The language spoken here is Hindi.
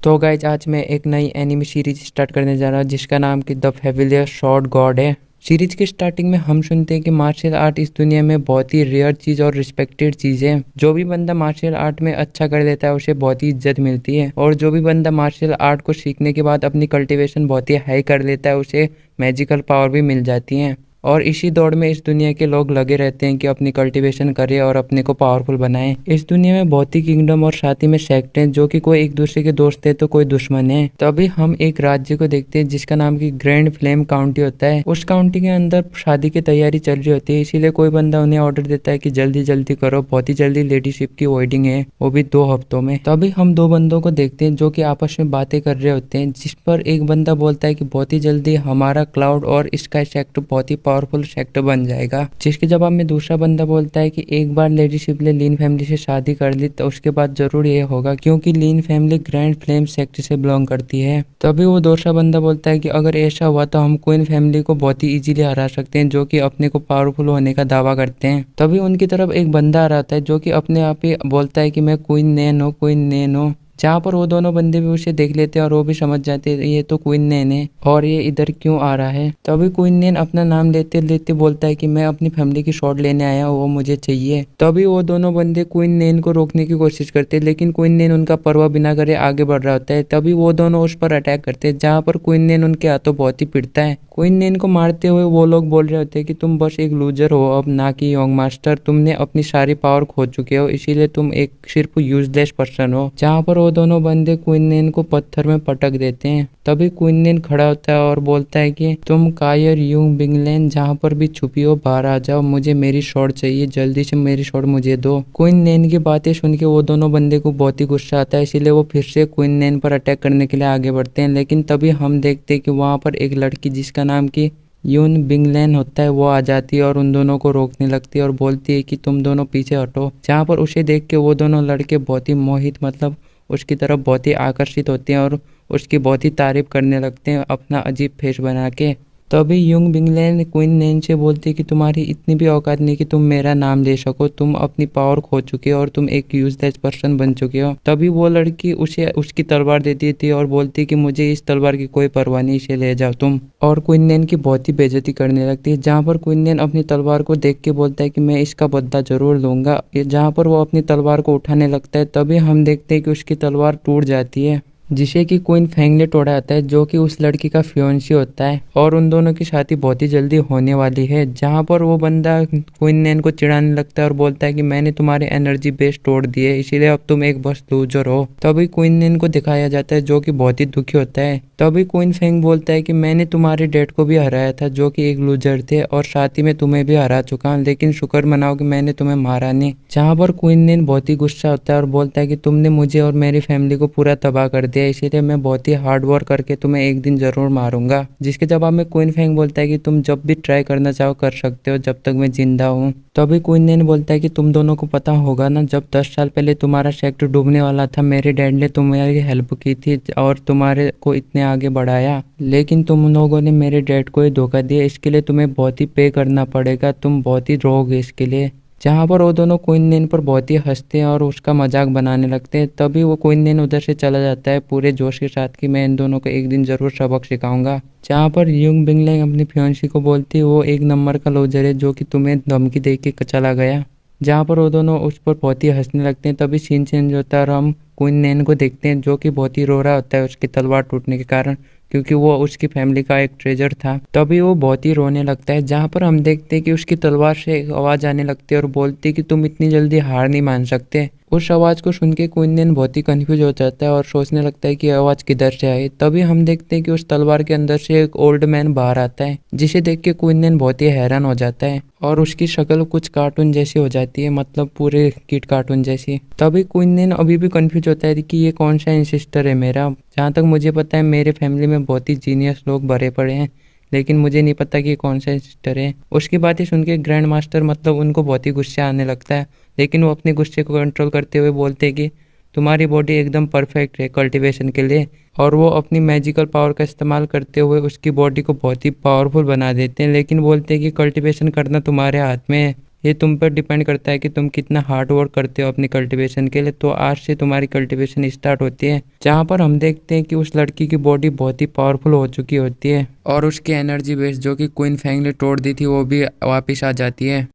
तो गाइज आज मैं एक नई एनिमे सीरीज स्टार्ट करने जा रहा हूँ जिसका नाम कि द फेविलियर शॉर्ट गॉड है। सीरीज के स्टार्टिंग में हम सुनते हैं कि मार्शल आर्ट इस दुनिया में बहुत ही रेयर चीज़ और रिस्पेक्टेड चीज़ है। जो भी बंदा मार्शल आर्ट में अच्छा कर लेता है उसे बहुत ही इज्जत मिलती है, और जो भी बंदा मार्शल आर्ट को सीखने के बाद अपनी कल्टीवेशन बहुत ही हाई कर लेता है उसे मैजिकल पावर भी मिल जाती है। और इसी दौड़ में इस दुनिया के लोग लगे रहते हैं कि अपनी कल्टीवेशन करें और अपने को पावरफुल बनाएं। इस दुनिया में बहुत ही किंगडम और साथ ही में सेक्ट हैं जो कि कोई एक दूसरे के दोस्त है तो कोई दुश्मन है। तभी हम एक राज्य को देखते हैं जिसका नाम की ग्रैंड फ्लेम काउंटी होता है। उस काउंटी के अंदर शादी की तैयारी चल रही होती है, इसीलिए कोई बंदा उन्हें ऑर्डर देता है कि जल्दी जल्दी करो, बहुत ही जल्दी लेडीशिप की वेडिंग है, वो भी 2 हफ्तों में। तभी हम दो बंदों को देखते हैं जो कि आपस में बातें कर रहे होते हैं, जिस पर एक बंदा बोलता है कि बहुत ही जल्दी हमारा क्लाउड और स्काई सेक्टर बहुत ही पावरफुल सेक्टर बन जाएगा। जिसके जवाब में दूसरा बंदा बोलता है कि एक बार लेडीशिप ने लीन फैमिली से शादी कर ली तो उसके बाद जरूर ये होगा, क्योंकि लीन फैमिली ग्रैंड फ्लेम सेक्टर से बिलोंग करती है। तभी वो दूसरा बंदा बोलता है कि अगर ऐसा हुआ तो हम क्वीन फैमिली को बहुत ही इजीली हरा सकते हैं, जो कि अपने को पावरफुल होने का दावा करते हैं। तभी उनकी तरफ एक बंदा आ रहा था जो कि अपने आप ही बोलता है कि मैं क्वीन नैन हूँ, क्वीन नैन हूँ। जहाँ पर वो दोनों बंदे भी उसे देख लेते हैं और वो भी समझ जाते हैं ये तो क्वीन नैन है और ये इधर क्यों आ रहा है। तभी क्वीन नैन अपना नाम लेते लेते बोलता है कि मैं अपनी फैमिली की शॉट लेने आया हूँ, वो मुझे चाहिए। तभी वो दोनों बंदे क्वीन नैन को रोकने की कोशिश करते हैं, लेकिन क्वीन नैन उनका परवाह बिना करे आगे बढ़ रहा होता है। तभी वो दोनों उस पर अटैक करते हैं, जहाँ पर क्वीन नैन उनके हाथों बहुत ही पिटता है। क्वीन नैन को मारते हुए वो लोग बोल रहे होते हैं कि तुम बस एक लूजर हो अब, ना कि यंग मास्टर। तुमने अपनी सारी पावर खो चुके हो, इसीलिए तुम एक सिर्फ यूजलेस पर्सन हो। जहाँ पर वो दोनों बंदे क्वीन नैन को पत्थर में पटक देते हैं। तभी क्वीन नैन खड़ा होता है और बोलता है कि तुम कायर यूंग बिंगलैन जहाँ पर भी छुपी हो बाहर आ जाओ, मुझे मेरी शॉट चाहिए, जल्दी से मेरी शॉट मुझे दो। क्वीन नैन की बातें सुन के वो दोनों बंदे को बहुत ही गुस्सा आता है, इसीलिए वो फिर से क्वीन नैन पर अटैक करने के लिए आगे बढ़ते हैं। लेकिन तभी हम देखते हैं कि वहाँ पर एक लड़की जिसका नाम की यून बिंगलैन होता है वो आ जाती है और उन दोनों को रोकने लगती है और बोलती है कि तुम दोनों पीछे हटो। जहाँ पर उसे देख के वो दोनों लड़के बहुत ही मोहित मतलब उसकी तरफ बहुत ही आकर्षित होते हैं और उसकी बहुत ही तारीफ करने लगते हैं अपना अजीब फेस बना के। तभी यूंग बिंगलैन क्वीन नैन से बोलती है कि तुम्हारी इतनी भी औकात नहीं कि तुम मेरा नाम ले सको, तुम अपनी पावर खो चुके हो और तुम एक यूजलेस पर्सन बन चुके हो। तभी वो लड़की उसे उसकी तलवार देती थी और बोलती कि मुझे इस तलवार की कोई परवाह नहीं, इसे ले जाओ तुम। और क्वीन नैन की बहुत ही बेइज्जती करने लगती है, जहाँ पर क्वीन नैन अपनी तलवार को देख के बोलता है कि मैं इसका बदला जरूर लूंगा। जहाँ पर वो अपनी तलवार को उठाने लगता है तभी हम देखते हैं कि उसकी तलवार टूट जाती है, जिसे कि क्वीन फेंग ने तोड़ा आता है, जो कि उस लड़की का फियोन्सी होता है। और उन दोनों की शादी बहुत ही जल्दी होने वाली है। जहाँ पर वो बंदा क्वीन नैन को चिढ़ाने लगता है और बोलता है कि मैंने तुम्हारे एनर्जी बेस तोड़ दिए, इसीलिए अब तुम एक बस लूजर हो। तभी क्वीन नैन को दिखाया जाता है जो कि बहुत ही दुखी होता है। तभी क्वीन फेंग बोलता है कि मैंने तुम्हारे डैड को भी हराया था जो कि एक लूजर थे, और साथ ही में तुम्हें भी हरा चुका हूँ, लेकिन शुक्र मनाओ कि मैंने तुम्हें मारा नहीं। जहाँ पर क्वीन नैन बहुत ही गुस्सा होता है और बोलता है कि तुमने मुझे और मेरी फैमिली को पूरा तबाह कर दिया, इसीलिए मैं बहुत ही हार्ड वर्क करके तुम्हें एक दिन जरूर मारूंगा। जिसके जवाब में क्वीन फेंग बोलता है कि तुम जब भी ट्राई करना चाहो कर सकते हो जब तक मैं जिंदा हूँ। तभी क्वीन नैन बोलता है कि तुम दोनों को पता होगा ना, जब 10 साल पहले तुम्हारा सेक्टर डूबने वाला था मेरे डैड ने तुम्हारी हेल्प की थी और तुम्हारे को इतने आगे बढ़ाया, लेकिन तुम लोगों ने मेरे डैड को ही धोखा दिया, इसके लिए तुम्हें बहुत ही पे करना पड़ेगा, तुम बहुत ही रोगे इसके लिए। जहाँ पर वो दोनों क्वीन नैन पर बहुत ही हंसते हैं और उसका मजाक बनाने लगते हैं। तभी वो क्वीन नैन उधर से चला जाता है पूरे जोश के साथ कि मैं इन दोनों को एक दिन जरूर सबक सिखाऊंगा। जहाँ पर यूंग बिंगलैंग अपनी फियोन्सी को बोलती है वो एक नंबर का लूजर है जो कि तुम्हें धमकी दे के चला गया। जहाँ पर वो दोनों उस पर बहुत ही हंसने लगते हैं। तभी सीन चेंज होता है और हम क्वीन नैन को देखते हैं जो कि बहुत ही रो रहा होता है उसकी तलवार टूटने के कारण, क्योंकि वो उसकी फैमिली का एक ट्रेजर था। तभी वो बहुत ही रोने लगता है, जहाँ पर हम देखते हैं कि उसकी तलवार से एक आवाज आने लगती है और बोलती है कि तुम इतनी जल्दी हार नहीं मान सकते। उस आवाज को सुन के क्वीन नैन बहुत ही कंफ्यूज हो जाता है और सोचने लगता है कि आवाज किधर से आई। तभी हम देखते हैं कि उस तलवार के अंदर से एक ओल्ड मैन बाहर आता है, जिसे देख के क्वीन नैन बहुत ही हैरान हो जाता है और उसकी शक्ल कुछ कार्टून जैसी हो जाती है, मतलब पूरे किड कार्टून जैसी। तभी क्वीन नैन अभी भी कंफ्यूज होता है कि ये कौन सा इंसिस्टर है मेरा। जहाँ तक मुझे पता है मेरे फैमिली में बहुत ही जीनियस लोग भरे पड़े हैं, लेकिन मुझे नहीं पता कि कौन सा सिस्टर है। उसकी बातें सुन के ग्रैंड मास्टर मतलब उनको बहुत ही गुस्सा आने लगता है, लेकिन वो अपने गुस्से को कंट्रोल करते हुए बोलते हैं कि तुम्हारी बॉडी एकदम परफेक्ट है कल्टीवेशन के लिए। और वो अपनी मैजिकल पावर का इस्तेमाल करते हुए उसकी बॉडी को बहुत ही पावरफुल बना देते हैं, लेकिन बोलते हैं कि कल्टीवेशन करना तुम्हारे हाथ में है, ये तुम पर डिपेंड करता है कि तुम कितना हार्ड वर्क करते हो अपनी कल्टीवेशन के लिए। तो आज से तुम्हारी कल्टीवेशन स्टार्ट होती है, जहाँ पर हम देखते हैं कि उस लड़की की बॉडी बहुत ही पावरफुल हो चुकी होती है और उसकी एनर्जी बेस जो कि क्वीन फेंग ने तोड़ दी थी वो भी वापस आ जाती है।